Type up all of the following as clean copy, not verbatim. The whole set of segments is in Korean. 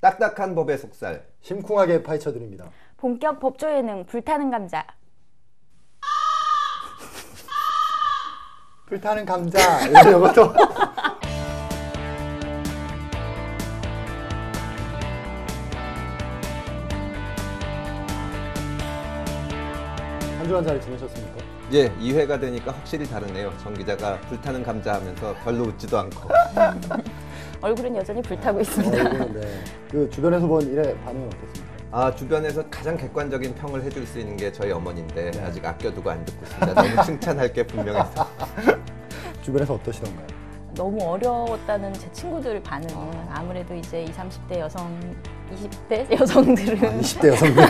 딱딱한 법의 속살. 심쿵하게 파헤쳐드립니다. 본격 법조 예능 불타는 감자. 불타는 감자. 이것도. 한 주간 잘 지내셨습니까? 예, 2회가 되니까 확실히 다르네요. 정 기자가 불타는 감자 하면서 별로 웃지도 않고. 얼굴은 여전히 불타고 있습니다. 네. 그 주변에서 본 일의 반응은 어떻습니까? 주변에서 가장 객관적인 평을 해줄 수 있는 게 저희 어머니인데 네. 아직 아껴두고 안 듣고 있습니다. 너무 칭찬할 게 분명해서. 주변에서 어떠시던가요? 너무 어려웠다는 제 친구들 반응은 아무래도 이제 20, 30대 여성, 20대 여성들은 20대 여성들.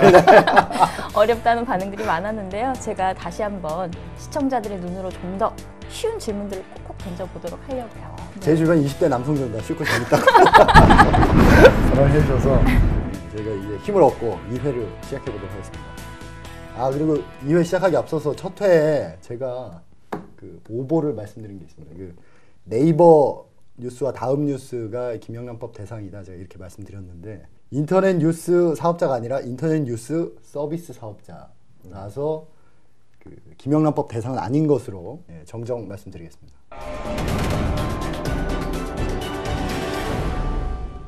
어렵다는 반응들이 많았는데요. 제가 다시 한번 시청자들의 눈으로 좀 더 쉬운 질문들을 콕콕 던져보도록 하려고요. 제 주변 20대 남성들은 다 쉽고 재밌다고 전화해주셔서 저희가 이제 힘을 얻고 2회를 시작해보도록 하겠습니다. 그리고 2회 시작하기 앞서서 첫 회에 제가 그 오보를 말씀드린 게 있습니다. 그 네이버 뉴스와 다음 뉴스가 김영란법 대상이다 제가 이렇게 말씀드렸는데 인터넷 뉴스 사업자가 아니라 인터넷 뉴스 서비스 사업자라서 그 김영란법 대상은 아닌 것으로 정정 말씀드리겠습니다.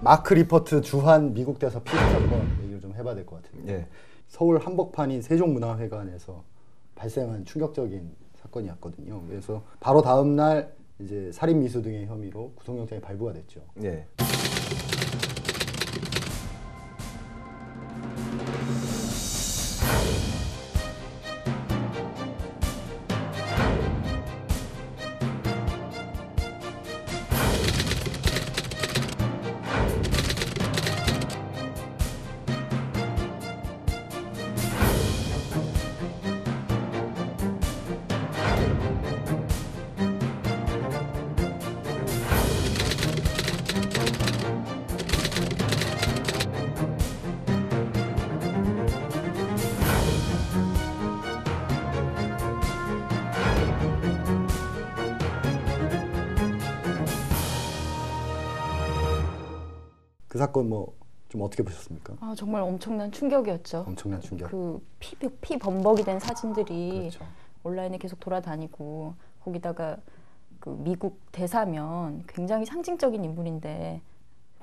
마크 리퍼트 주한 미국 대사 피습 사건 얘기를 좀 해봐야 될 것 같은데 예. 서울 한복판인 세종문화회관에서 발생한 충격적인 사건이었거든요. 그래서 바로 다음 날 이제 살인 미수 등의 혐의로 구속영장이 발부가 됐죠. 예. 그 사건 뭐 좀 어떻게 보셨습니까? 정말 엄청난 충격이었죠. 엄청난 충격. 그 피 범벅이 된 사진들이 그렇죠. 온라인에 계속 돌아다니고 거기다가 그 미국 대사면 굉장히 상징적인 인물인데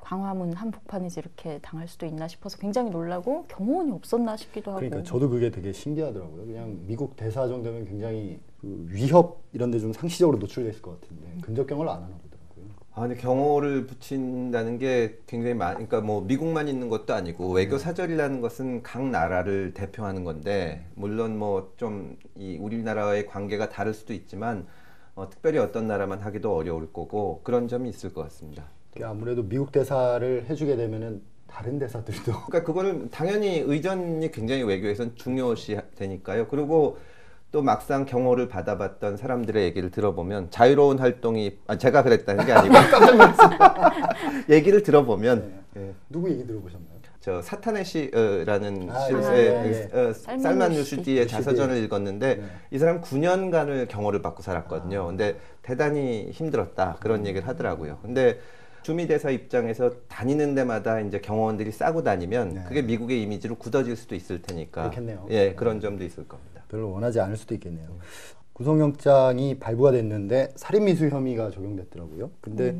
광화문 한복판에서 이렇게 당할 수도 있나 싶어서 굉장히 놀라고 경호원이 없었나 싶기도 하고. 그러니까 저도 그게 되게 신기하더라고요. 그냥 미국 대사 정도면 굉장히 그 위협 이런 데 좀 상시적으로 노출돼 있을 것 같은데 근접경을 안 하나 보더라고요. 근데 경호를 붙인다는 게 굉장히 그러니까 뭐 미국만 있는 것도 아니고 외교 사절이라는 것은 각 나라를 대표하는 건데 물론 뭐 좀 이 우리나라와의 관계가 다를 수도 있지만 특별히 어떤 나라만 하기도 어려울 거고 그런 점이 있을 것 같습니다. 아무래도 미국 대사를 해주게 되면은 다른 대사들도 그러니까 그거는 당연히 의전이 굉장히 외교에선 중요시 되니까요. 그리고 또 막상 경호를 받아봤던 사람들의 얘기를 들어보면 자유로운 활동이 제가 그랬다는 게 아니고 깜짝 놀랐어요. 얘기를 들어보면 네. 누구 얘기 들어보셨나요? 저 사탄의 시라는 네. 살만 루슈디의 자서전을 읽었는데 네. 이 사람 9년간을 경호를 받고 살았거든요. 근데 대단히 힘들었다 그런 얘기를 하더라고요. 근데 주미대사 입장에서 다니는 데마다 이제 경호원들이 싸고 다니면 그게 미국의 이미지로 굳어질 수도 있을 테니까 그렇겠네요. 예, 그런 점도 있을 겁니다. 별로 원하지 않을 수도 있겠네요. 구속영장이 발부가 됐는데 살인미수 혐의가 적용됐더라고요. 근데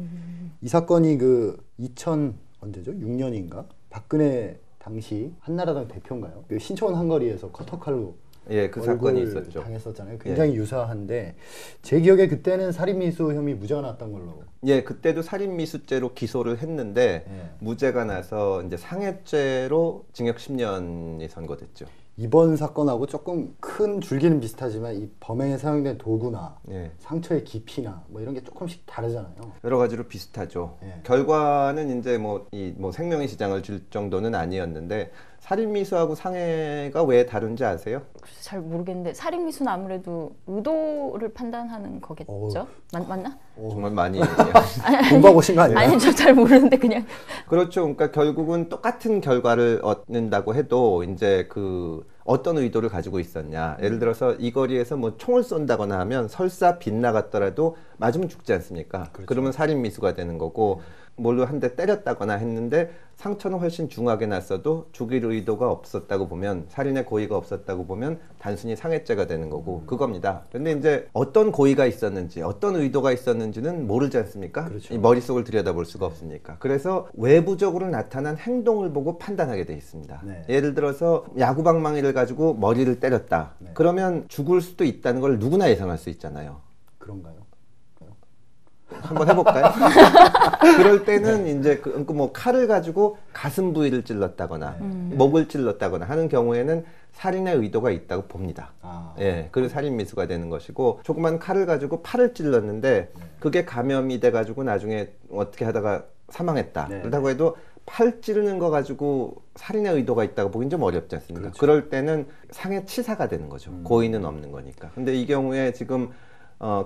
이 사건이 그 2006년인가? 박근혜 당시 한나라당 대표인가요? 그 신촌 한거리에서 커터칼로 예, 그 사건이 있었죠. 당했었잖아요. 굉장히 유사한데 제 기억에 그때는 살인미수 혐의 무죄가 났던 걸로. 예, 그때도 살인미수죄로 기소를 했는데 무죄가 나서 이제 상해죄로 징역 10년이 선고됐죠. 이번 사건하고 조금 큰 줄기는 비슷하지만 이 범행에 사용된 도구나 상처의 깊이나 뭐 이런 게 조금씩 다르잖아요. 여러 가지로 비슷하죠. 결과는 이제 뭐 생명의 지장을 줄 정도는 아니었는데 살인미수하고 상해가 왜 다른지 아세요? 글쎄 잘 모르겠는데 살인미수는 아무래도 의도를 판단하는 거겠죠? 맞나? 정말 많이 공부하고 오신 거 아니에요? 아니 저 잘 모르는데 그냥 그렇죠. 그러니까 결국은 똑같은 결과를 얻는다고 해도 이제 그 어떤 의도를 가지고 있었냐. 예를 들어서 이 거리에서 뭐 총을 쏜다거나 하면 설사 빗나갔더라도 맞으면 죽지 않습니까? 그렇죠. 그러면 살인 미수가 되는 거고 뭘로 한 대 때렸다거나 했는데 상처는 훨씬 중하게 났어도 죽일 의도가 없었다고 보면 살인의 고의가 없었다고 보면 단순히 상해죄가 되는 거고 그겁니다. 근데 이제 어떤 고의가 있었는지 어떤 의도가 있었는지는 모르지 않습니까? 그렇죠. 이 머릿속을 들여다볼 수가 없으니까. 그래서 외부적으로 나타난 행동을 보고 판단하게 돼 있습니다. 네. 예를 들어서 야구방망이를 가지고 머리를 때렸다. 네. 그러면 죽을 수도 있다는 걸 누구나 예상할 수 있잖아요. 그런가요? 한번 해볼까요? 그럴 때는 이제 뭐 칼을 가지고 가슴 부위를 찔렀다거나 목을 찔렀다거나 하는 경우에는 살인의 의도가 있다고 봅니다. 아. 예, 그래서 살인 미수가 되는 것이고 조그만 칼을 가지고 팔을 찔렀는데 그게 감염이 돼가지고 나중에 어떻게 하다가 사망했다. 네. 그렇다고 해도 팔 찌르는 거 가지고 살인의 의도가 있다고 보긴 좀 어렵지 않습니까? 그렇죠. 그럴 때는 상해치사가 되는 거죠. 고의는 없는 거니까. 근데 이 경우에 지금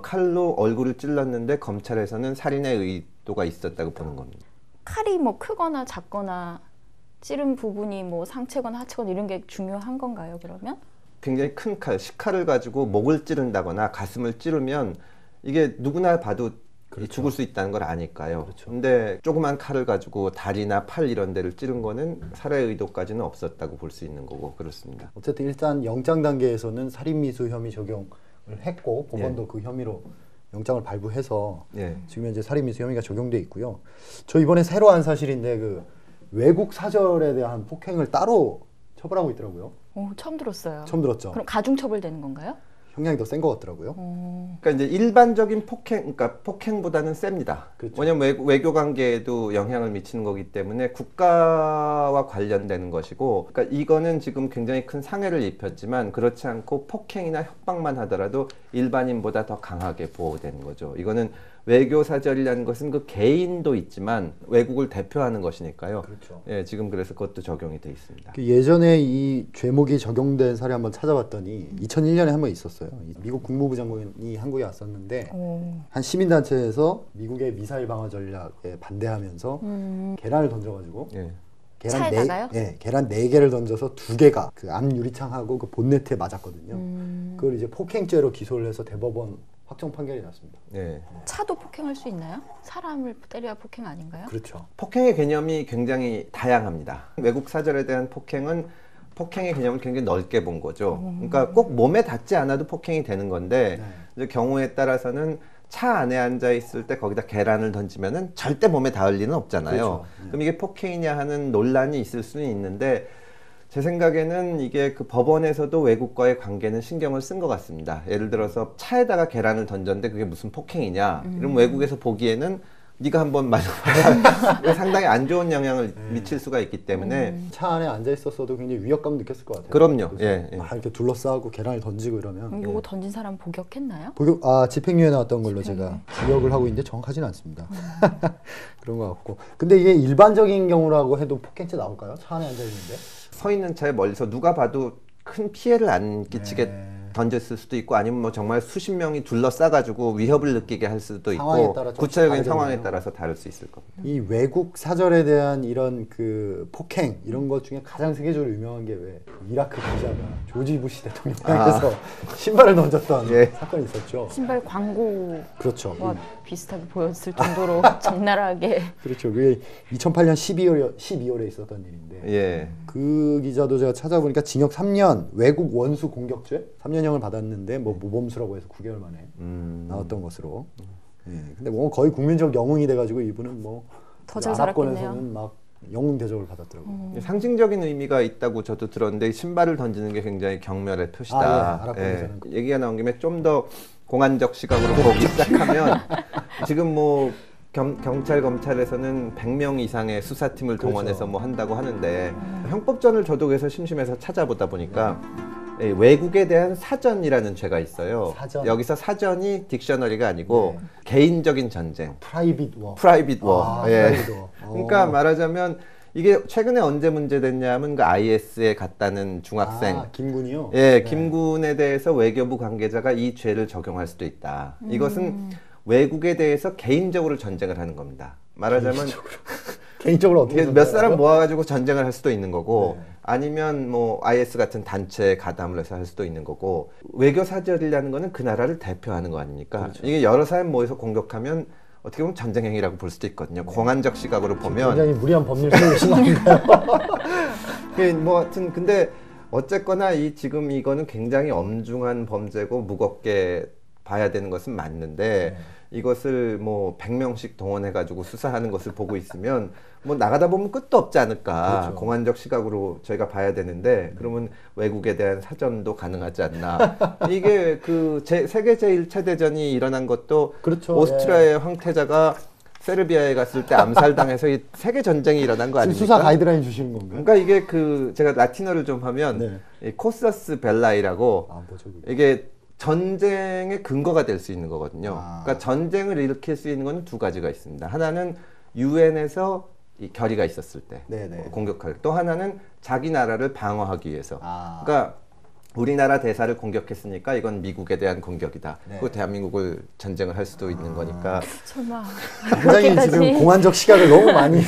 칼로 얼굴을 찔렀는데 검찰에서는 살인의 의도가 있었다고 보는 겁니다. 칼이 뭐 크거나 작거나 찌른 부분이 뭐 상체거나 하체거나 이런 게 중요한 건가요, 그러면? 굉장히 큰 칼, 식칼을 가지고 목을 찌른다거나 가슴을 찌르면 이게 누구나 봐도 그렇죠. 죽을 수 있다는 걸 아니까요. 그렇죠. 근데 조그만 칼을 가지고 다리나 팔 이런 데를 찌른 거는 살해 의도까지는 없었다고 볼 수 있는 거고 그렇습니다. 어쨌든 일단 영장 단계에서는 살인미수 혐의 적용을 했고 법원도 그 혐의로 영장을 발부해서 예. 지금 현재 살인미수 혐의가 적용돼 있고요. 저 이번에 새로 한 사실인데 그 외국 사절에 대한 폭행을 따로 처벌하고 있더라고요. 오, 처음 들었어요. 처음 들었죠. 그럼 가중처벌 되는 건가요? 형량이 더 센 것 같더라고요. 그러니까 이제 일반적인 그러니까 폭행보다는 셉니다. 그렇죠. 왜냐면 외교 관계에도 영향을 미치는 거기 때문에 국가와 관련되는 것이고, 그러니까 이거는 지금 굉장히 큰 상해를 입혔지만 그렇지 않고 폭행이나 협박만 하더라도 일반인보다 더 강하게 보호되는 거죠. 이거는 외교 사절이라는 것은 그 개인도 있지만 외국을 대표하는 것이니까요. 그렇죠. 예, 지금 그래서 그것도 적용이 돼 있습니다. 그 예전에 이 죄목이 적용된 사례 한번 찾아봤더니 2001년에 한 번 있었어요. 미국 국무부 장관이 한국에 왔었는데 한 시민단체에서 미국의 미사일 방어 전략에 반대하면서 계란을 던져가지고 예. 차에다가요? 계란 4개를 던져서 2개가 그 앞 유리창하고 그 본네트에 맞았거든요. 그걸 이제 폭행죄로 기소를 해서 대법원 확정 판결이 났습니다. 예. 차도 폭행할 수 있나요? 사람을 때려야 폭행 아닌가요? 그렇죠. 폭행의 개념이 굉장히 다양합니다. 외국 사절에 대한 폭행은 폭행의 개념을 굉장히 넓게 본 거죠. 그러니까 꼭 몸에 닿지 않아도 폭행이 되는 건데 이제 경우에 따라서는 차 안에 앉아 있을 때 거기다 계란을 던지면은 절대 몸에 닿을 리는 없잖아요. 그렇죠. 그럼 이게 폭행이냐 하는 논란이 있을 수는 있는데 제 생각에는 이게 그 법원에서도 외국과의 관계는 신경을 쓴 것 같습니다. 예를 들어서 차에다가 계란을 던졌는데 그게 무슨 폭행이냐? 그럼 외국에서 보기에는 네가 한번 맞아봐야 상당히 안 좋은 영향을 미칠 수가 있기 때문에 차 안에 앉아 있었어도 굉장히 위협감 느꼈을 것 같아요. 그럼요. 그래서 예, 예. 막 이렇게 둘러싸고 계란을 던지고 이러면 요거 던진 사람 복역했나요? 집행유예 나왔던 걸로 제가 기억을 하고 있는데 정확하지는 않습니다. 그런 것 같고. 근데 이게 일반적인 경우라고 해도 폭행죄 나올까요? 차 안에 앉아 있는데? 서 있는 차에 멀리서 누가 봐도 큰 피해를 안 끼치게 던졌을 수도 있고 아니면 뭐 정말 수십 명이 둘러싸가지고 위협을 느끼게 할 수도 상황에 있고 따라 좀 구체적인 다르겠네요. 상황에 따라서 다를 수 있을 겁니다. 이 외국 사절에 대한 이런 그 폭행 이런 것 중에 가장 세계적으로 유명한 게 왜 이라크 기자가 조지 부시 대통령 향해서 신발을 던졌던 예. 사건이 있었죠. 신발 광고와 그렇죠. 비슷하게 보였을 정도로 적나라하게. 그렇죠. 그게 2008년 12월에 있었던 일인데 예. 그 기자도 제가 찾아보니까 징역 3년 외국 원수 공격죄 3년형을 받았는데 뭐 모범수라고 해서 9개월 만에 나왔던 것으로. 예. 근데 뭐 거의 국민적 영웅이 돼가지고 이분은 뭐 더잘 아랍권에서는 막 영웅 대접을 받았더라고요. 상징적인 의미가 있다고 저도 들었는데 신발을 던지는 게 굉장히 경멸의 표시다. 아랍권에서는 얘기가 나온 김에 좀 더 공안적 시각으로 보기 시작하면 지금 뭐 경찰 검찰에서는 100명 이상의 수사팀을 그렇죠. 동원해서 뭐 한다고 하는데 형법전을 저도 그래서 심심해서 찾아보다 보니까 외국에 대한 사전이라는 죄가 있어요. 사전. 여기서 사전이 딕셔너리가 아니고 개인적인 전쟁, 프라이빗 워. 프라이빗 워. 프라이빗 워. 그러니까 말하자면 이게 최근에 언제 문제됐냐면 그 IS에 갔다는 중학생. 김군이요? 예, 김군에 대해서 외교부 관계자가 이 죄를 적용할 수도 있다. 이것은 외국에 대해서 개인적으로 전쟁을 하는 겁니다. 말하자면 개인적으로 어떻게 몇 사람 생각하세요? 모아가지고 전쟁을 할 수도 있는 거고 네. 아니면 뭐 IS 같은 단체에 가담을 해서 할 수도 있는 거고 외교 사절이라는 거는 그 나라를 대표하는 거 아닙니까? 그렇죠. 이게 여러 사람 모여서 공격하면 어떻게 보면 전쟁 행위라고 볼 수도 있거든요. 공안적 시각으로 보면 굉장히 무리한 법률 세우신 거 아닌가요? 뭐 하여튼 근데 어쨌거나 지금 이거는 굉장히 엄중한 범죄고 무겁게 봐야 되는 것은 맞는데 이것을 뭐 100명씩 동원해 가지고 수사하는 것을 보고 있으면 뭐 나가다 보면 끝도 없지 않을까. 그렇죠. 공안적 시각으로 저희가 봐야 되는데 그러면 외국에 대한 사전도 가능하지 않나. 이게 세계 제1차 대전이 일어난 것도 그렇죠. 오스트리아의 황태자가 세르비아에 갔을 때 암살당해서 이 세계 전쟁이 일어난 거 지금 아닙니까? 수사 가이드라인 주시는 건가요? 그러니까 이게 제가 라틴어를 좀 하면 네. 이 코서스 벨라이라고 아, 뭐죠, 그게? 이게 전쟁의 근거가 될 수 있는 거거든요. 아. 그러니까 전쟁을 일으킬 수 있는 건 두 가지가 있습니다. 하나는 유엔에서 이 결의가 있었을 때 네네. 공격할 또 하나는 자기 나라를 방어하기 위해서. 아. 그러니까 우리나라 대사를 공격했으니까 이건 미국에 대한 공격이다. 네. 그리고 대한민국을 전쟁을 할 수도 있는 거니까. 설마 굉장히 그렇게까지? 지금 공안적 시각을 너무 많이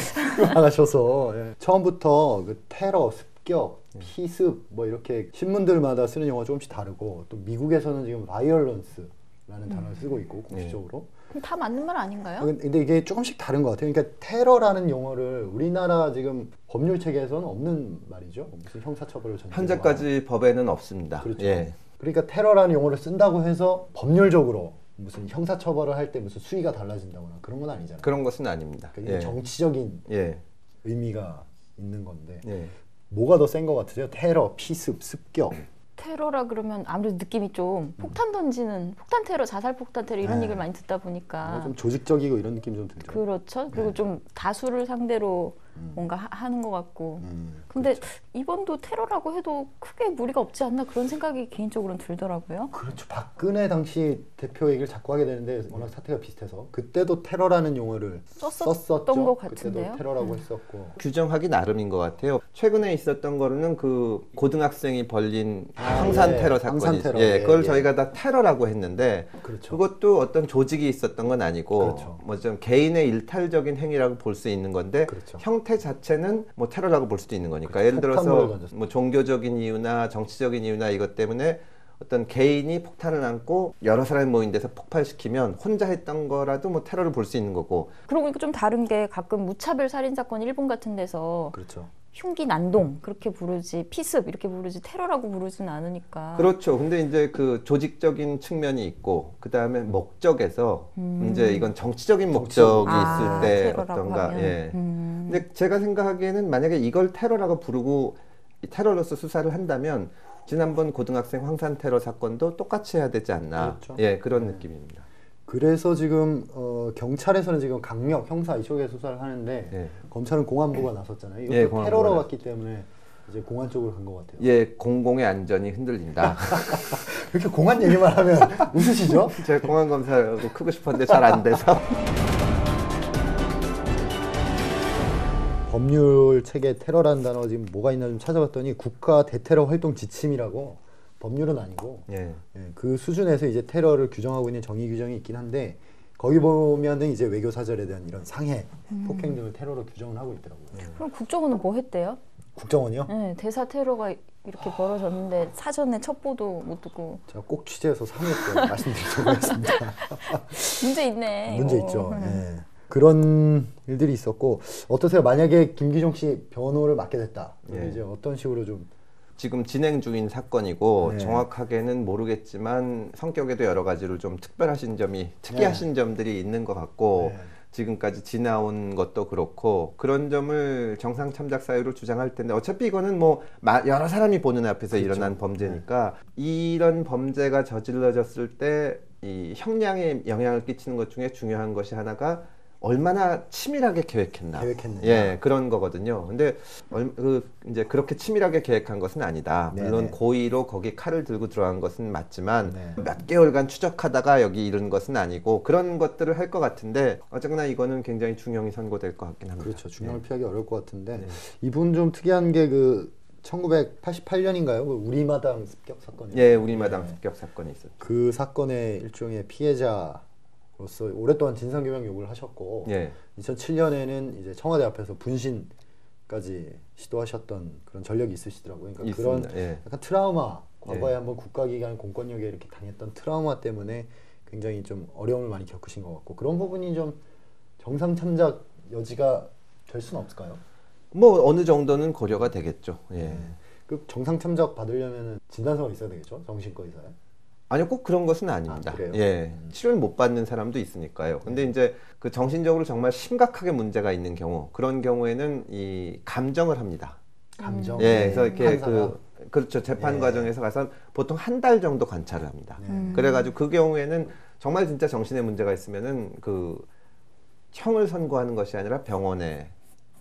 나가셔서 예. 처음부터 그 테러, 습격, 피습 뭐 이렇게 신문들마다 쓰는 용어가 조금씩 다르고 또 미국에서는 지금 바이올런스라는 단어를 쓰고 있고 공식적으로. 그럼 다 맞는 말 아닌가요? 근데 이게 조금씩 다른 것 같아요. 그러니까 테러라는 용어를 우리나라 지금 법률 체계에서는 없는 말이죠. 무슨 형사처벌을 전제로 현재까지 법에는 없습니다. 그렇죠. 예. 그러니까 테러라는 용어를 쓴다고 해서 법률적으로 무슨 형사처벌을 할 때 무슨 수위가 달라진다거나 그런 건 아니잖아요. 그런 것은 아닙니다. 그러니까 이게 예. 정치적인 예. 의미가 있는 건데 예. 뭐가 더 센 것 같으세요? 테러, 피습, 습격. 테러라 그러면 아무래도 느낌이 좀 폭탄 던지는 폭탄 테러, 자살 폭탄 테러 이런 네. 얘기를 많이 듣다 보니까 좀 조직적이고 이런 느낌이 좀 들죠. 그렇죠. 그리고 좀 다수를 상대로 뭔가 하는 것 같고. 근데 그렇죠. 이번도 테러라고 해도 크게 무리가 없지 않나 그런 생각이 개인적으로는 들더라고요. 그렇죠. 박근혜 당시 대표 얘기를 자꾸 하게 되는데 워낙 사태가 비슷해서 그때도 테러라는 용어를 썼었죠. 것 같은데요. 그때도 테러라고 했었고. 규정하기 나름인 것 같아요. 최근에 있었던 거는 그 고등학생이 벌린 황산 예. 테러 사건이 황산 테러. 예, 그걸 예. 저희가 다 테러라고 했는데 그렇죠. 그것도 어떤 조직이 있었던 건 아니고 그렇죠. 뭐 좀 개인의 일탈적인 행위라고 볼 수 있는 건데 그렇죠. 형태 자체는 뭐 테러라고 볼 수도 있는 거니까 그렇죠. 예를 폭탄을 들어서 던졌어요. 뭐 종교적인 이유나 정치적인 이유나 이것 때문에 어떤 개인이 폭탄을 안고 여러 사람이 모인 데서 폭발시키면 혼자 했던 거라도 뭐 테러를 볼 수 있는 거고 그러고 보니까 좀 다른 게 가끔 무차별 살인 사건 일본 같은 데서 그렇죠. 흉기 난동 그렇게 부르지 피습 이렇게 부르지 테러라고 부르지는 않으니까. 그렇죠. 근데 이제 그 조직적인 측면이 있고 그 다음에 목적에서 이제 이건 정치적인 목적이 있을 때 테러라고 어떤가. 하면. 예. 근데 제가 생각하기에는 만약에 이걸 테러라고 부르고 이 테러로서 수사를 한다면 지난번 고등학생 황산 테러 사건도 똑같이 해야 되지 않나. 그렇죠. 예, 그런 느낌입니다. 그래서 지금 경찰에서는 지금 강력 형사 이쪽에 수사를 하는데 예. 검찰은 공안부가 나섰잖아요. 이것도 예, 공안부가 테러로 갔기 때문에 이제 공안 쪽으로 간 것 같아요. 예, 공공의 안전이 흔들린다. 이렇게 공안 얘기만 하면 웃으시죠? 제가 공안 검사로 크고 싶었는데 잘 안 돼서. 법률 체계 테러라는 단어 지금 뭐가 있나 좀 찾아봤더니 국가 대테러 활동 지침이라고 법률은 아니고 예. 예, 그 수준에서 이제 테러를 규정하고 있는 정의 규정이 있긴 한데 거기 보면은 이제 외교 사절에 대한 이런 상해, 폭행 등을 테러로 규정을 하고 있더라고요. 그럼 국정원은 뭐 했대요? 국정원이요? 네, 대사 테러가 이렇게 벌어졌는데 사전에 첩보도 못 듣고 제가 꼭 취재해서 상해 때 말씀드리도록 하겠습니다. 문제 있네. 문제 이거. 있죠. 예. 그런 일들이 있었고 어떠세요? 만약에 김기종 씨 변호를 맡게 됐다. 예. 이제 어떤 식으로 좀 지금 진행 중인 사건이고 네. 정확하게는 모르겠지만 성격에도 여러 가지로 좀 특별하신 점이 특이하신 점들이 있는 것 같고 네. 지금까지 지나온 것도 그렇고 그런 점을 정상 참작 사유로 주장할 텐데 어차피 이거는 뭐 여러 사람이 보는 앞에서 그렇죠. 일어난 범죄니까 이런 범죄가 저질러졌을 때 이 형량에 영향을 끼치는 것 중에 중요한 것이 하나가 얼마나 치밀하게 계획했나. 계획했느냐. 예, 그런 거거든요. 근데 이제 그렇게 치밀하게 계획한 것은 아니다. 네네. 물론 고의로 거기 칼을 들고 들어간 것은 맞지만 네. 몇 개월간 추적하다가 여기 이른 것은 아니고 그런 것들을 할 것 같은데 어쨌거나 이거는 굉장히 중형이 선고될 것 같긴 합니다. 그렇죠. 중형을 피하기 어려울 것 같은데 네. 이분 좀 특이한 게 그 1988년인가요? 그 우리마당 습격 사건이요. 예, 우리마당 습격 사건이 있었죠. 그 사건의 일종의 피해자 의원으로서 오랫동안 진상규명 요구를 하셨고 예. 2007년에는 이제 청와대 앞에서 분신까지 시도하셨던 그런 전력이 있으시더라고요. 그러니까 그런 있습니다. 예. 약간 트라우마, 과거에 한번 국가기관 공권력에 이렇게 당했던 트라우마 때문에 굉장히 좀 어려움을 많이 겪으신 것 같고 그런 부분이 좀 정상 참작 여지가 될 수는 없을까요? 뭐 어느 정도는 고려가 되겠죠. 예. 그 정상 참작 받으려면 진단서가 있어야 되겠죠? 정신과 의사에. 아니요, 꼭 그런 것은 아닙니다. 아, 그래요? 예, 치료를 못 받는 사람도 있으니까요. 근데 이제 그 정신적으로 정말 심각하게 문제가 있는 경우, 그런 경우에는 이 감정을 합니다. 감정. 예, 그래서 이렇게 판사가. 그렇죠. 재판 예. 과정에서 가서 보통 한 달 정도 관찰을 합니다. 그래가지고 그 경우에는 정말 진짜 정신에 문제가 있으면은 그 형을 선고하는 것이 아니라 병원에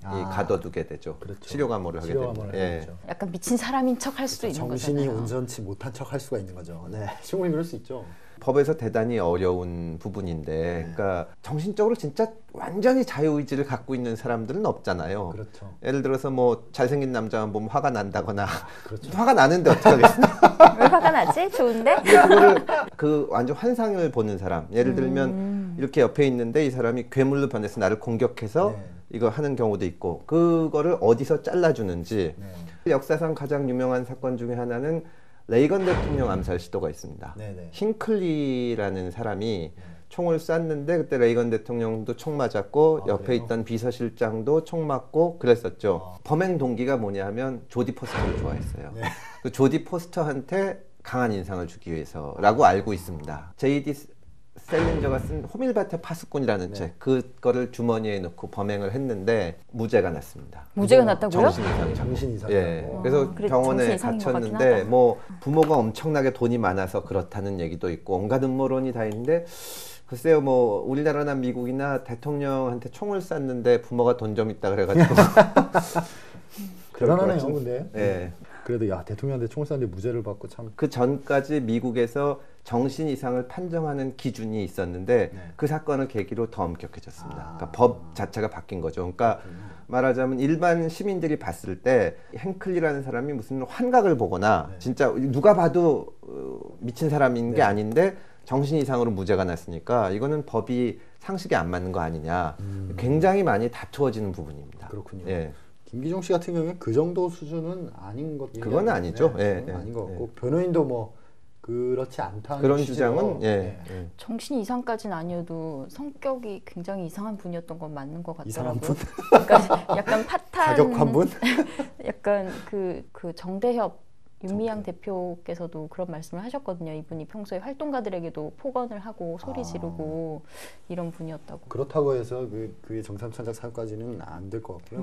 가둬두게 되죠. 그렇죠. 치료 감호를 하게 치료 됩니다. 감호를 예. 하죠. 약간 미친 사람인 척 할 수도 있는 정신이 거잖아요. 온전치 못한 척 할 수가 있는 거죠. 네, 충분히 그럴 수 있죠. 법에서 대단히 어려운 부분인데, 그러니까 정신적으로 진짜 완전히 자유의지를 갖고 있는 사람들은 없잖아요. 그렇죠. 예를 들어서 뭐 잘생긴 남자만 보면 화가 난다거나, 그렇죠. 화가 나는데 어떡하겠습니까? 왜 화가 나지? 좋은데? 그거를 그 완전 환상을 보는 사람, 예를 들면 이렇게 옆에 있는데 이 사람이 괴물로 변해서 나를 공격해서 네. 이거 하는 경우도 있고, 그거를 어디서 잘라주는지. 네. 역사상 가장 유명한 사건 중에 하나는 레이건 대통령 암살 시도가 있습니다. 네네. 싱클리라는 사람이 총을 쐈는데 그때 레이건 대통령도 총 맞았고 옆에 그래요? 있던 비서실장도 총 맞고 그랬었죠. 범행 동기가 뭐냐 하면 조디 포스터를 좋아했어요. 그 조디 포스터한테 강한 인상을 주기 위해서라고 알고 있습니다. J.D. 셀린저가 쓴 호밀밭의 파수꾼이라는 책, 그거를 주머니에 넣고 범행을 했는데 무죄가 났습니다. 무죄가 났다고요? 정신 이상이라고. 정신 이상이라고. 예. 그래서 그래, 병원에 정신 이상인 것 같긴 갇혔는데 하다. 뭐 부모가 엄청나게 돈이 많아서 그렇다는 얘기도 있고 온갖 음모론이 다 있는데 글쎄요, 뭐 우리나라나 미국이나 대통령한테 총을 쐈는데 부모가 돈 좀 있다 그래가지고 대단하네요, 근데. 예. 그래도 야 대통령한테 총을 쐈는데 무죄를 받고 참. 그 전까지 미국에서 정신 이상을 판정하는 기준이 있었는데 그 사건을 계기로 더 엄격해졌습니다. 그러니까 법 자체가 바뀐 거죠. 그러니까 말하자면 일반 시민들이 봤을 때 행클리라는 사람이 무슨 환각을 보거나 진짜 누가 봐도 미친 사람인 게 아닌데 정신 이상으로 무죄가 났으니까 이거는 법이 상식에 안 맞는 거 아니냐. 굉장히 많이 다투어지는 부분입니다. 그렇군요. 예. 김기중 씨 같은 경우에 그 정도 수준은 아닌 것. 그건 아니죠. 예, 예, 아닌 것 같고 예. 변호인도 뭐 그렇지 않다는 그런 취지로, 주장은 예. 예. 정신 이상까지는 아니어도 성격이 굉장히 이상한 분이었던 건 맞는 것 같더라고요. 이상한 분? 그러니까 약간 팟한 가격한 분? 약간 그 정대협 윤미향 대표께서도 그런 말씀을 하셨거든요. 이분이 평소에 활동가들에게도 폭언을 하고 소리 지르고 이런 분이었다고. 그렇다고 해서 그의 정상 참작 사유까지는 안 될 것 같고요.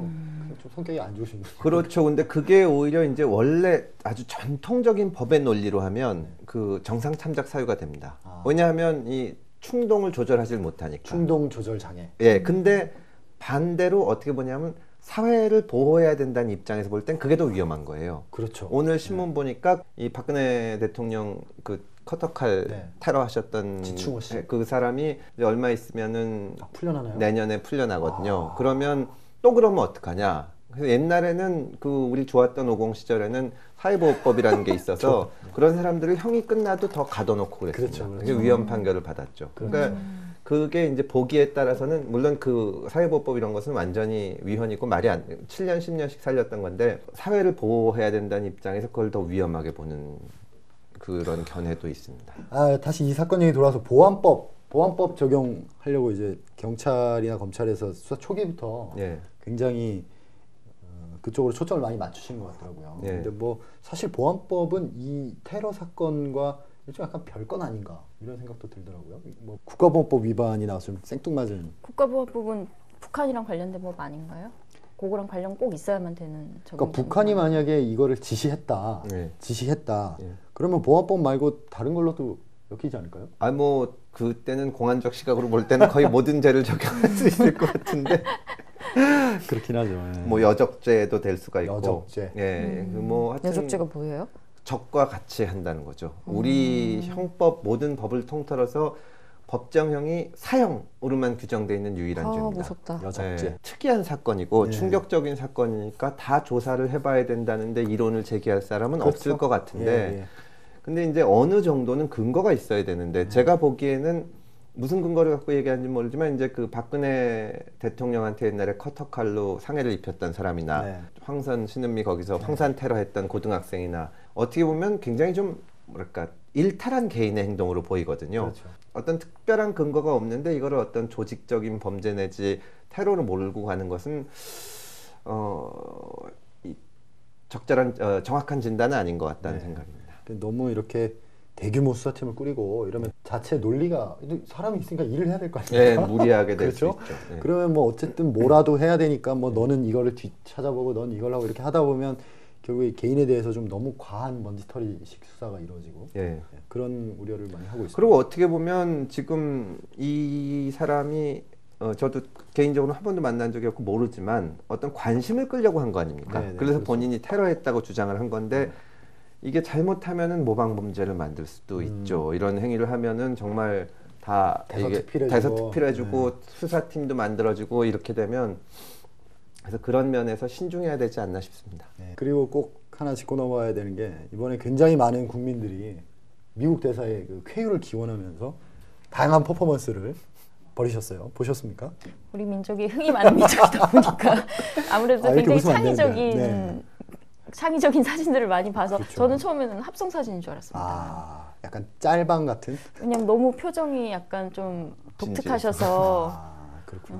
좀 성격이 안 좋으신 분. 그렇죠. 근데 그게 오히려 이제 원래 아주 전통적인 법의 논리로 하면 그 정상 참작 사유가 됩니다. 왜냐하면 이 충동을 조절하지 못하니까. 충동 조절 장애. 예. 근데 반대로 어떻게 보냐면 사회를 보호해야 된다는 입장에서 볼 땐 그게 더 위험한 거예요. 그렇죠. 오늘 신문 보니까 이 박근혜 대통령 그 커터칼 테러 하셨던 지충호 씨. 그 사람이 이제 얼마 있으면은 풀려나나요? 내년에 풀려나거든요. 그러면 또 그러면 어떡하냐? 그래서 옛날에는 그 우리 좋았던 50 시절에는 사회보호법이라는 게 있어서 그런 사람들을 형이 끝나도 더 가둬놓고 그랬습니다. 그렇죠. 그게 위헌 판결을 받았죠. 그러니까 그게 이제 보기에 따라서는 물론 그 사회보호법 이런 것은 완전히 위헌이고 말이 안 7년 10년씩 살렸던 건데 사회를 보호해야 된다는 입장에서 그걸 더 위험하게 보는 그런 견해도 있습니다. 다시 이 사건 얘기 돌아와서 보안법 적용하려고 이제 경찰이나 검찰에서 수사 초기부터 굉장히 그쪽으로 초점을 많이 맞추신 것 같더라고요. 근데 뭐 사실 보안법은 이 테러 사건과 좀 약간 별건 아닌가 이런 생각도 들더라고요. 뭐 국가보안법 위반이 나왔으면 생뚱맞은. 국가보안법은 북한이랑 관련된 법 아닌가요? 그거랑 관련 꼭 있어야만 되는. 그러니까 북한이 만약에 이거를 지시했다. 그러면 보안법 말고 다른 걸로도 엮이지 않을까요? 뭐 그때는 공안적 시각으로 볼 때는 거의 모든 죄를 적용할 수 있을 것 같은데. 그렇긴 하죠. 뭐 여적죄도 될 수가 있고. 여적죄. 뭐 하여튼 여적죄가 뭐예요? 적과 같이 한다는 거죠. 우리 형법 모든 법을 통틀어서 법정형이 사형으로만 규정되어 있는 유일한 죄입니다. 무섭다. 여적죄. 특이한 사건이고 충격적인 사건이니까 다 조사를 해봐야 된다는데 이론을 제기할 사람은 없을 것 같은데 근데 이제 어느 정도는 근거가 있어야 되는데 제가 보기에는 무슨 근거를 갖고 얘기하는지 모르지만 이제 그 박근혜 대통령한테 옛날에 커터칼로 상해를 입혔던 사람이나 네. 황선 신은미 거기서 황산 테러했던 고등학생이나 어떻게 보면 굉장히 좀 뭐랄까 일탈한 개인의 행동으로 보이거든요. 그렇죠. 어떤 특별한 근거가 없는데 이거를 어떤 조직적인 범죄 내지 테러로 몰고 가는 것은 이 적절한 정확한 진단은 아닌 것 같다는 네. 생각입니다. 너무 이렇게 대규모 수사팀을 꾸리고 이러면 자체 논리가 사람이 있으니까 일을 해야 될 거 아닙니까? 네, 무리하게 될 수 그렇죠? 있죠. 네. 그러면 뭐 어쨌든 뭐라도 해야 되니까 뭐 너는 이거를 뒤 찾아보고 넌 이걸 하고 이렇게 하다 보면 결국에 개인에 대해서 좀 너무 과한 먼지털이식 수사가 이루어지고 예. 그런 우려를 많이 하고 있습니다. 그리고 어떻게 보면 지금 이 사람이 저도 개인적으로 한 번도 만난 적이 없고 모르지만 어떤 관심을 끌려고 한 거 아닙니까? 네, 네, 그래서 그렇죠. 본인이 테러했다고 주장을 한 건데 이게 잘못하면은 모방 범죄를 만들 수도 있죠. 이런 행위를 하면은 정말 다 대서특필해주고 수사팀도 만들어지고 이렇게 되면 그래서 그런 면에서 신중해야 되지 않나 싶습니다. 네. 그리고 꼭 하나 짚고 넘어가야 되는 게 이번에 굉장히 많은 국민들이 미국 대사의 그 쾌유를 기원하면서 다양한 퍼포먼스를 벌이셨어요. 보셨습니까? 우리 민족이 흥이 많은 민족이다 보니까 아무래도 이렇게 굉장히 웃으면 안 되는데. 창의적인 네. 창의적인 사진들을 많이 봐서 그렇죠. 저는 처음에는 합성 사진인 줄 알았습니다. 아, 약간 짤방 같은? 왜냐면 너무 표정이 약간 좀 독특하셔서 아, 그렇구나.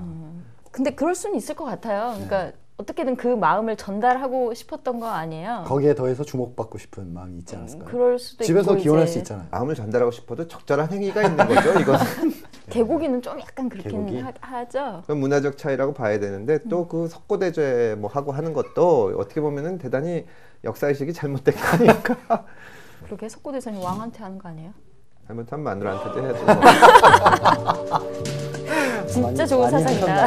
근데 그럴 수는 있을 것 같아요. 그러니까 어떻게든 그 마음을 전달하고 싶었던 거 아니에요. 거기에 더해서 주목받고 싶은 마음이 있지 않았을까요? 그럴 수도 집에서 있고 기원할 이제 수 있잖아요. 마음을 전달하고 싶어도 적절한 행위가 있는 거죠. 이건 개고기는 좀 약간 개고기? 그렇긴 하죠. 그건 문화적 차이라고 봐야 되는데 또 그 석고대죄 뭐 하고 하는 것도 어떻게 보면은 대단히 역사의식이 잘못된 거 아닐까. 그렇게 석고대사님 왕한테 하는 거 아니에요? 잘못하면 마누라한테도 해야죠. 진짜 좋은 사상이다.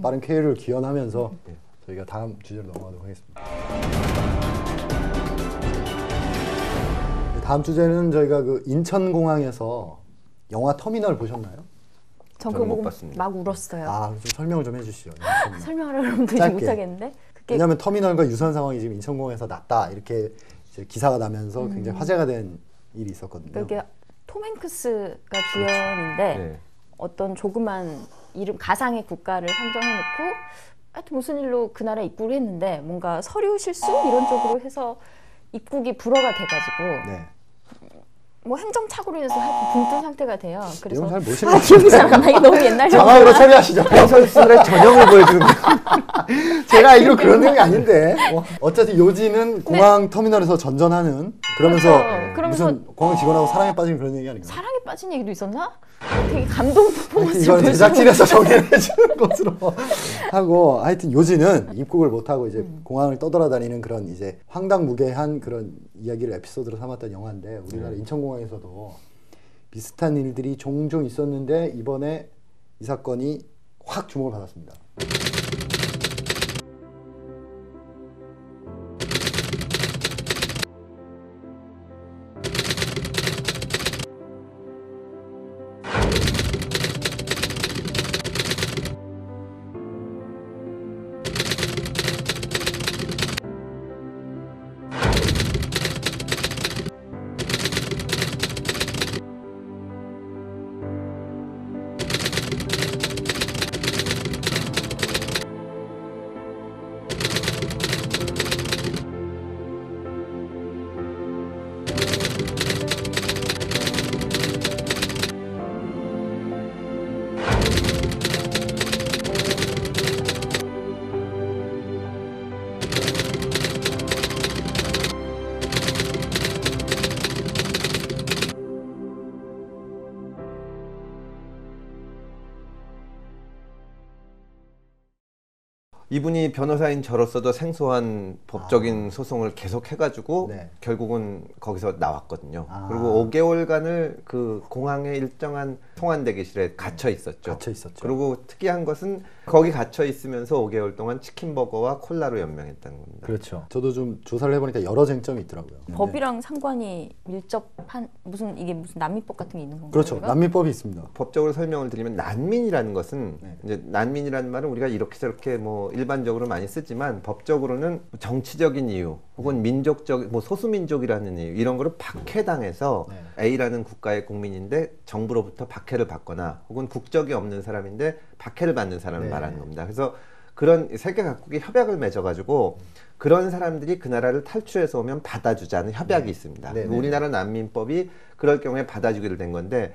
빠른 쾌유를 기원하면서 저희가 다음 주제로 넘어가도록 하겠습니다. 다음 주제는 저희가 그 인천공항에서 영화 터미널 보셨나요? 전 저는 그거 못 보고 봤습니다. 막 울었어요. 아, 좀 설명을 좀 해주시죠. 설명하려고 그러면 되지 짧게. 못하겠는데? 그게 왜냐하면 터미널과 유사한 상황이 지금 인천공항에서 났다 이렇게 이제 기사가 나면서 굉장히 화제가 된 일이 있었거든요. 그게 톰 행크스가 주연인데 네. 어떤 조그만 이름 가상의 국가를 상정해놓고 하여튼 무슨 일로 그 나라에 입국을 했는데 뭔가 서류 실수 이런 쪽으로 해서 입국이 불허가 돼가지고 네. 뭐 행정착오로 인해서 하여튼 붕뜬 상태가 돼요. 그래서 내용 잘 모르시는 기억이 잘 안 나. 이게 너무 옛날 자막으로 영화라. 처리하시죠. 선수들의 전형을 보여주는 거. 제가 알기로 그런 내용이 아닌데 어차피 요지는 공항 터미널에서 전전하는 그러면서 그렇죠. 그러면서 무슨 공항 직원하고 사랑에 빠진 그런 얘기 아닌가요? 사랑에 빠진 얘기도 있었나? 되게 감동 퍼포먼스를 이건 보여주는 제작진에서 정리를 해주는 것으로 하고 하여튼 요지는 입국을 못하고 이제 공항을 떠돌아다니는 그런 이제 황당무계한 그런 이야기를 에피소드로 삼았던 영화인데 우리나라 인천공항에서도 비슷한 일들이 종종 있었는데 이번에 이 사건이 확 주목을 받았습니다. 이분이 변호사인 저로서도 생소한 법적인 소송을 계속 해가지고 네. 결국은 거기서 나왔거든요. 아. 그리고 5개월간을 그 공항의 일정한 송환 대기실에 갇혀 있었죠. 갇혀 있었죠. 그리고 특이한 것은 거기 갇혀 있으면서 5개월 동안 치킨버거와 콜라로 연명했다는 겁니다. 그렇죠. 저도 좀 조사를 해보니까 여러 쟁점이 있더라고요. 법이랑 상관이 밀접한 무슨 이게 무슨 난민법 같은 게 있는 건가요? 그렇죠. 우리가? 난민법이 있습니다. 법적으로 설명을 드리면 난민이라는 것은 네. 이제 난민이라는 말은 우리가 이렇게 저렇게 뭐 일반적으로 많이 쓰지만 법적으로는 정치적인 이유 혹은 민족적 뭐 소수민족이라는 이유 이런 거를 박해당해서 A라는 국가의 국민인데 정부로부터 박해를 받거나 혹은 국적이 없는 사람인데 박해를 받는 사람을 말하는 겁니다. 그래서 그런 세계 각국이 협약을 맺어가지고 그런 사람들이 그 나라를 탈출해서 오면 받아주자는 협약이 있습니다. 우리나라 난민법이 그럴 경우에 받아주기로 된 건데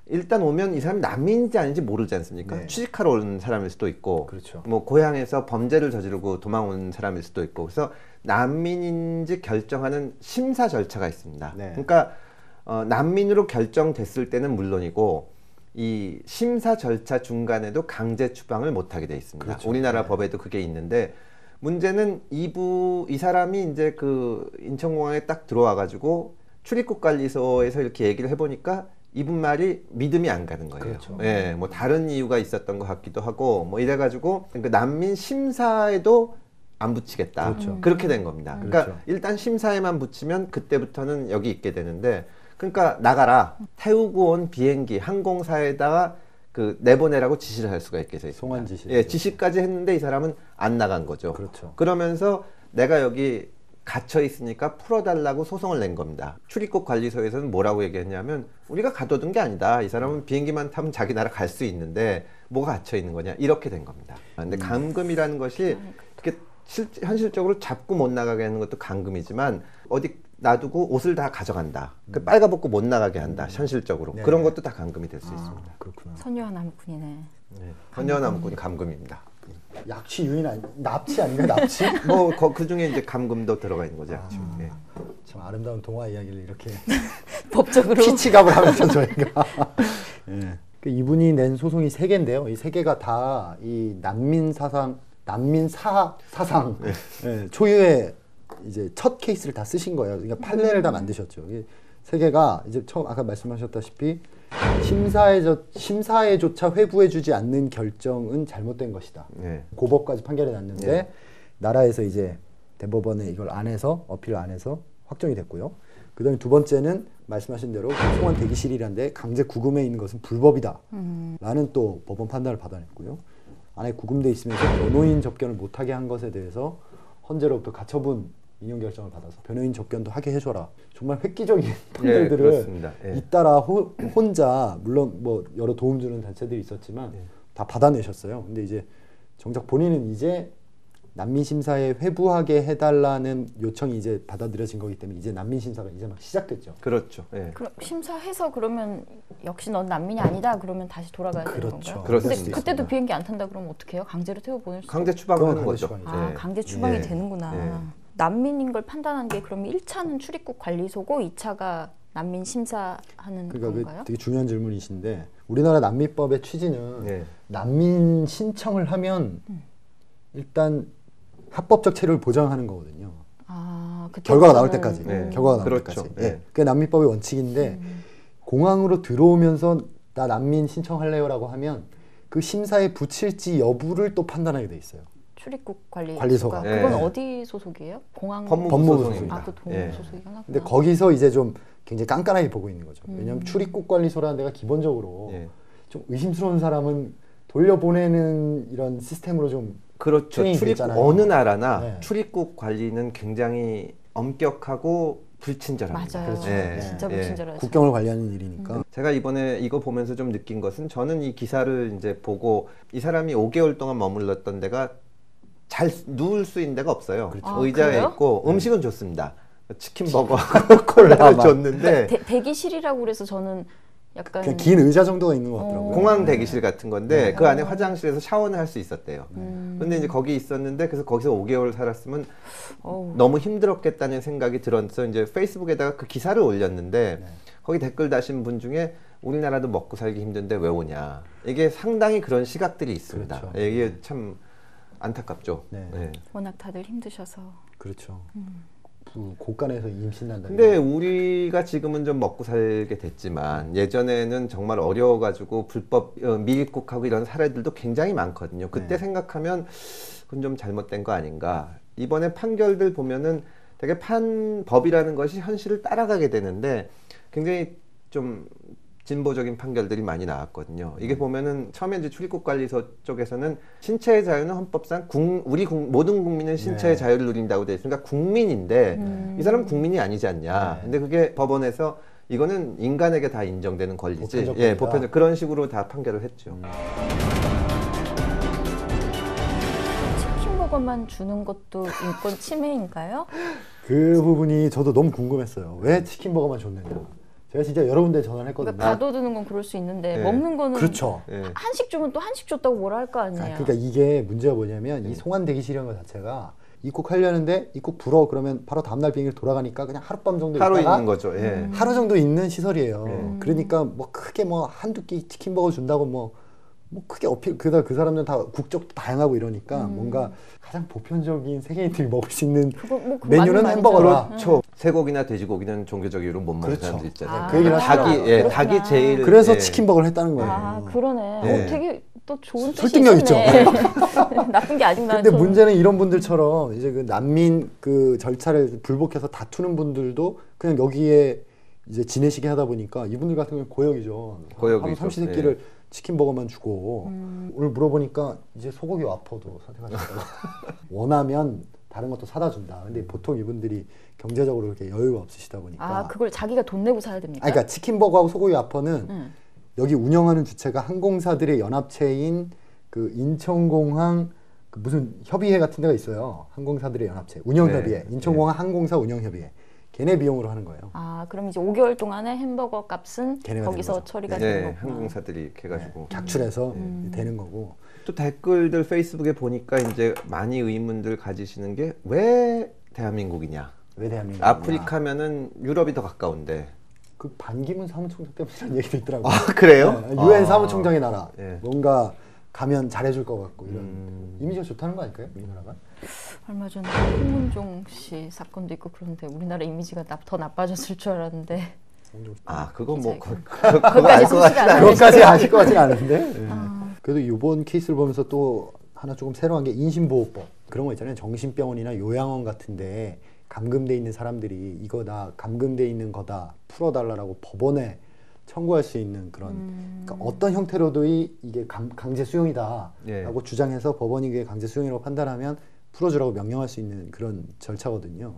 일단 오면 이 사람이 난민인지 아닌지 모르지 않습니까? 취직하러 오는 사람일 수도 있고 그렇죠. 뭐 고향에서 범죄를 저지르고 도망오는 사람일 수도 있고 그래서 난민인지 결정하는 심사 절차가 있습니다. 그러니까 난민으로 결정됐을 때는 물론이고 이 심사 절차 중간에도 강제 추방을 못하게 돼 있습니다. 그렇죠. 우리나라 법에도 그게 있는데 문제는 이 사람이 이제 그 인천공항에 딱 들어와가지고 출입국 관리소에서 이렇게 얘기를 해보니까 이분 말이 믿음이 안 가는 거예요. 그렇죠. 예, 뭐 다른 이유가 있었던 것 같기도 하고 뭐 이래가지고 그 난민 심사에도 안 붙이겠다. 그렇죠. 그렇게 된 겁니다. 그러니까 그렇죠. 일단 심사에만 붙이면 그때부터는 여기 있게 되는데 그러니까 나가라. 태우고 온 비행기 항공사에다가 그 내보내라고 지시를 할 수가 있게 돼 있습니다. 송환 지시. 예, 지시까지 했는데 이 사람은 안 나간 거죠. 그렇죠. 그러면서 내가 여기 갇혀 있으니까 풀어달라고 소송을 낸 겁니다. 출입국 관리소에서는 뭐라고 얘기했냐면 우리가 가둬둔 게 아니다. 이 사람은 비행기만 타면 자기 나라 갈 수 있는데 뭐가 갇혀 있는 거냐 이렇게 된 겁니다. 근데 감금이라는 것이 이렇게 현실적으로 잡고 못 나가게 하는 것도 감금이지만 어디 놔두고 옷을 다 가져간다. 그 빨가벗고 못 나가게 한다. 현실적으로 그런 것도 다 감금이 될 수 있습니다. 그렇구나. 선녀와 나무꾼이네. 헌녀나무꾼이 감금입니다. 약취 유인 납치 아닌가요? 납치? 뭐 그 중에 이제 감금도 들어가 있는 거죠. 예. 참 아름다운 동화 이야기를 이렇게 법적으로 피치갑을 하면서 저희가 이분이 낸 소송이 3개인데요. 이 3개가 다 이 난민 사상 초유의 이제 첫 케이스를 다 쓰신 거예요. 그러니까 판례를 다 만드셨죠. 이 3개가 이제 처음 아까 말씀하셨다시피 심사에조차 회부해주지 않는 결정은 잘못된 것이다. 고법까지 판결이 났는데 나라에서 이제 대법원에 이걸 안 해서 어필을 안 해서 확정이 됐고요. 그다음에 두 번째는 말씀하신 대로 송환 대기실이란데 강제 구금해 있는 것은 불법이다. 라는 또 법원 판단을 받아냈고요. 안에 구금돼 있으면서 변호인 접견을 못하게 한 것에 대해서 헌재로부터 가처분 인용 결정을 받아서 변호인 접견도 하게 해줘라. 정말 획기적인 판결들을 잇따라 혼자 물론 뭐 여러 도움 주는 단체들이 있었지만 다 받아내셨어요. 근데 이제 정작 본인은 이제 난민 심사에 회부하게 해달라는 요청이 이제 받아들여진 거기 때문에 이제 난민 심사가 이제 막 시작됐죠. 그렇죠. 그럼 심사해서 그러면 역시 넌 난민이 아니다 그러면 다시 돌아가야 되는 건가요? 그렇죠. 근데 그때도 비행기 안 탄다 그러면 어떻게 해요? 강제로 태워 보낼 수? 강제 추방하는 거죠. 강제 추방이 되는구나. 난민인 걸 판단한 게 그러면 1차는 출입국 관리소고 2차가 난민 심사하는 건가요? 되게 중요한 질문이신데 우리나라 난민법의 취지는 난민 신청을 하면 일단 합법적 체류를 보장하는 거거든요. 결과가 나올 때까지. 결과가 나올 때까지. 그게 난민법의 원칙인데 공항으로 들어오면서 나 난민 신청할래요라고 하면 그 심사에 붙일지 여부를 또 판단하게 돼 있어요. 출입국 관리소가. 관리소가. 그건 어디 소속이에요? 공항 법무부 소속입니다. 그 법무부 소속이구나. 근데 거기서 이제 좀 굉장히 깐깐하게 보고 있는 거죠. 왜냐하면 출입국 관리소라는 데가 기본적으로 좀 의심스러운 사람은 돌려보내는 이런 시스템으로 좀 그렇죠. 출입국 됐잖아요. 어느 나라나 출입국 관리는 굉장히 엄격하고 불친절합니다. 맞아요. 진짜 불친절하죠. 국경을 관리하는 일이니까. 제가 이번에 이거 보면서 좀 느낀 것은 저는 이 기사를 이제 보고 이 사람이 5개월 동안 머물렀던 데가 잘 누울 수 있는 데가 없어요. 의자에 그래요? 있고 음식은 좋습니다. 치킨 버거하고 콜라를 줬는데 대기실이라고 그래서 저는 약간 그냥 긴 의자 정도가 있는 것 같더라고요. 공항 대기실 같은 건데 그 안에 화장실에서 샤워는 할 수 있었대요. 근데 이제 거기 있었는데 그래서 거기서 5개월 살았으면 너무 힘들었겠다는 생각이 들어서 이제 페이스북에다가 그 기사를 올렸는데 거기 댓글 다신 분 중에 우리나라도 먹고 살기 힘든데 왜 오냐. 이게 상당히 그런 시각들이 있습니다. 그렇죠. 이게 참 안타깝죠. 워낙 다들 힘드셔서. 그렇죠. 고간에서 임신한다. 근데 우리가 지금은 좀 먹고 살게 됐지만 예전에는 정말 어려워가지고 불법 미입국하고 이런 사례들도 굉장히 많거든요. 그때 생각하면 그건 좀 잘못된 거 아닌가. 이번에 판결들 보면은 되게 법이라는 것이 현실을 따라가게 되는데 굉장히 좀 진보적인 판결들이 많이 나왔거든요. 이게 보면은 처음에 이제 출입국관리소 쪽에서는 신체의 자유는 헌법상 모든 국민은 신체의 네. 자유를 누린다고 돼 있으니까 국민인데 이 사람은 국민이 아니지 않냐. 네. 근데 그게 법원에서 이거는 인간에게 다 인정되는 권리지. 보편적 예, 권리다. 보편적 그런 식으로 다 판결을 했죠. 치킨버거만 주는 것도 인권 침해인가요? 그 부분이 저도 너무 궁금했어요. 왜 치킨버거만 줬느냐. 제가 진짜 여러 군데 전화를 했거든요. 그러니까 가둬두는 건 그럴 수 있는데 네. 먹는 거는 그렇죠. 예. 한식 주면 또 한식 줬다고 뭐라 할 거 아니에요. 그러니까 이게 문제가 뭐냐면 이 송환 대기실이라는 것 자체가 입국하려는데 입국 불어 그러면 바로 다음날 비행기를 돌아가니까 그냥 하룻밤 정도 하루 있다가 있는 거죠. 예. 하루 정도 있는 시설이에요. 네. 그러니까 뭐 크게 뭐 한두 끼 치킨버거 준다고 뭐 크게 어필 그 사람들은 다 국적도 다양하고 이러니까 뭔가 가장 보편적인 세계인들이 먹을 수 있는 그거 뭐 그 메뉴는 맞는 햄버거라. 말이죠. 그렇죠. 쇠고기나 돼지고기는 종교적 이유로 못 먹는 그렇죠. 사람들 있잖아요. 아, 그 얘기를 닭이 하시더라고요. 예, 그렇구나. 닭이 제일 그래서 예. 치킨버거를 했다는 거예요. 아 그러네. 네. 되게 또 좋은 뜻이 설득력 있었네. 나쁜 게 아직 나는 근데 문제는 이런 분들처럼 이제 그 난민 그 절차를 불복해서 다투는 분들도 그냥 여기에 이제 지내시게 하다 보니까 이분들 같은 경우는 고역이죠. 고역이죠. 하루 삼시세끼를 치킨버거만 주고 오늘 물어보니까 이제 소고기 와퍼도 선택하셨다고 원하면 다른 것도 사다 준다. 근데 보통 이분들이 경제적으로 그렇게 여유가 없으시다 보니까 아 그걸 자기가 돈 내고 사야 됩니까? 그러니까 치킨버거하고 소고기 와퍼는 여기 운영하는 주체가 항공사들의 연합체인 그 인천공항 그 무슨 협의회 같은 데가 있어요. 항공사들의 연합체 운영협의회 네. 인천공항 항공사 운영협의회 걔네 비용으로 하는 거예요. 아 그럼 이제 5개월 동안의 햄버거 값은 걔네가 거기서 되는 거죠. 처리가 네, 되는 거구나. 항공사들이 이렇게 해가지고 객출해서 되는 거고. 또 댓글들 페이스북에 보니까 이제 많이 의문들 가지시는 게 왜 대한민국이냐? 왜 대한민국? 아프리카면은 유럽이 더 가까운데. 그 반기문 사무총장 때문이라는 얘기도 있더라고요. 아 그래요? 유엔 아. 사무총장의 나라. 예. 뭔가 가면 잘해줄 것 같고 이런 이미지가 좋다는 거 아닐까요? 우리나라가? 얼마 전에 홍문종 씨 사건도 있고 그런데 우리나라 이미지가 더 나빠졌을 줄 알았는데 아 그건 뭐 기사이고. 그거 거기까지 알것 솔직히 같지 안 않아요. 그것까지 아실 것 같지는 않은데. 예. 그래도 이번 케이스를 보면서 또 하나 조금 새로운 게 인신보호법 그런 거 있잖아요. 정신병원이나 요양원 같은데 감금돼 있는 사람들이 이거 나 감금돼 있는 거다 풀어달라고 법원에 청구할 수 있는 그런 그러니까 어떤 형태로도 이게 강제 수용이다라고 예. 주장해서 법원이 이게 강제 수용이라고 판단하면 풀어주라고 명령할 수 있는 그런 절차거든요.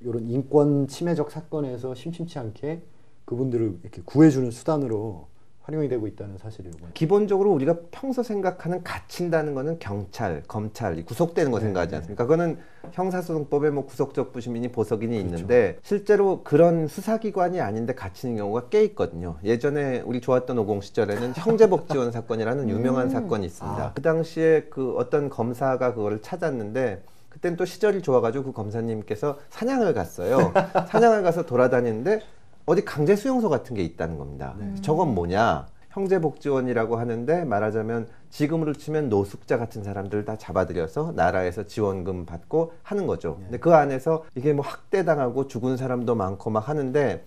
이런 인권 침해적 사건에서 심심치 않게 그분들을 이렇게 구해주는 수단으로 활용이 되고 있다는 사실을 이번에. 기본적으로 우리가 평소 생각하는 갇힌다는 거는 경찰, 검찰, 이 구속되는 거 생각하지 않습니까? 그거는 형사소송법에 뭐 구속적 부시민이 보석인이 있는데 실제로 그런 수사기관이 아닌데 갇히는 경우가 꽤 있거든요. 예전에 우리 좋았던 50 시절에는 형제복지원 사건이라는 유명한 사건이 있습니다. 그 당시에 그 어떤 검사가 그거를 찾았는데 그땐 또 시절이 좋아가지고 그 검사님께서 사냥을 갔어요. 사냥을 가서 돌아다니는데 어디 강제 수용소 같은 게 있다는 겁니다. 저건 뭐냐? 형제복지원이라고 하는데 말하자면 지금으로 치면 노숙자 같은 사람들을 다 잡아들여서 나라에서 지원금 받고 하는 거죠. 근데 그 안에서 이게 뭐 학대당하고 죽은 사람도 많고 막 하는데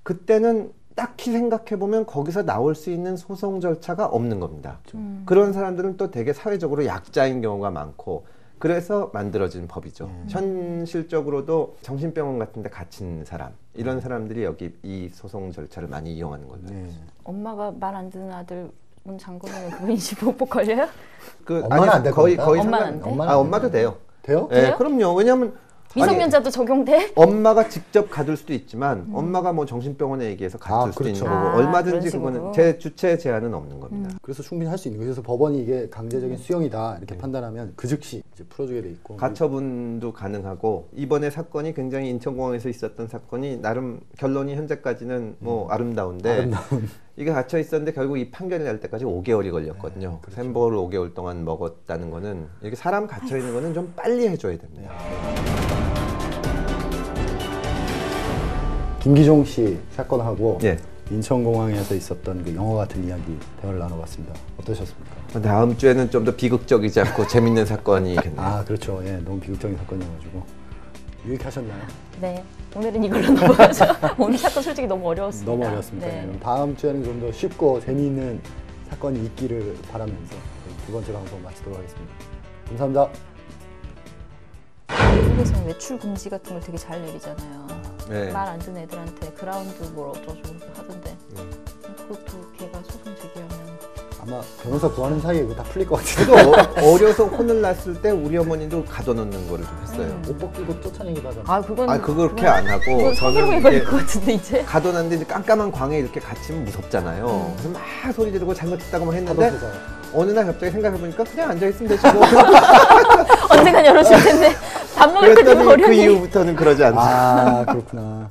그때는 딱히 생각해보면 거기서 나올 수 있는 소송 절차가 없는 겁니다. 그런 사람들은 또 되게 사회적으로 약자인 경우가 많고 그래서 만들어진 법이죠. 현실적으로도 정신병원 같은 데 갇힌 사람 이런 사람들이 여기 이 소송 절차를 많이 이용하는 거죠. 엄마가 말 안 듣는 아들 문 잠그면 그거 인신보호법 걸려요? 그 엄마는 안될 거의 겁니다. 거의 엄마는 상관- 안 돼? 엄마는 아 안 엄마도 돼요. 돼요? 예, 돼요? 그럼요. 왜냐하면 미성년자도 적용돼? 엄마가 직접 가둘 수도 있지만 엄마가 뭐 정신병원에 얘기해서 가둘 수도 그렇죠. 있는 거고 아, 얼마든지 그런 그거는 식으로. 제 주체 제한은 없는 겁니다. 그래서 충분히 할 수 있는 거예요. 그래서 법원이 이게 강제적인 수용이다 이렇게 판단하면 그 즉시 이제 풀어주게 돼 있고. 가처분도 가능하고 이번에 사건이 굉장히 인천공항에서 있었던 사건이 나름 결론이 현재까지는 뭐 아름다운데 이게 갇혀 있었는데 결국 이 판결이 날 때까지 5개월이 걸렸거든요. 그렇죠. 햄버거를 5개월 동안 먹었다는 거는 이렇게 사람 갇혀 있는 거는 좀 빨리 해줘야 됩니다. 김기종 씨 사건하고 예. 인천공항에서 있었던 그 영화 같은 이야기 대화를 나눠봤습니다. 어떠셨습니까? 다음 주에는 좀 더 비극적이지 않고 재밌는 사건이 있겠네요. 아 그렇죠. 예, 너무 비극적인 사건이어가지고 유익하셨나요? 네. 오늘은 이걸로 넘어가죠. 오늘 사건 솔직히 너무 어려웠습니다. 너무 어려웠습니다. 네. 그럼 다음 주에는 좀 더 쉽고 재미있는 사건이 있기를 바라면서 두 번째 방송 마치도록 하겠습니다. 감사합니다. 미국에서는 외출 금지 같은 걸 되게 잘 내리잖아요. 네. 말 안 듣는 애들한테 그라운드 뭘 어쩌고 하던데 그 아마 변호사 구하는 사이에 이거 다 풀릴 것 같아요. 저도 어려서 혼을 났을 때 우리 어머니도 가둬놓는 거를 좀 했어요. 옷 벗기고 쫓아내기도 하잖아요. 아 그건 아 그렇게 안 하고 그건 성희롱해 버릴 것 같은데 이제. 가둬놨는데 이제 깜깜한 광에 이렇게 갇히면 무섭잖아요. 그래서 막 소리 지르고 잘못했다고 막 했는데 받아보자. 어느 날 갑자기 생각해보니까 그냥 앉아있으면 되지 뭐. 언젠간 열어줄 텐데 밥 먹을 때좀 그랬더니 그 어려니. 이후부터는 그러지 않죠. 아 그렇구나.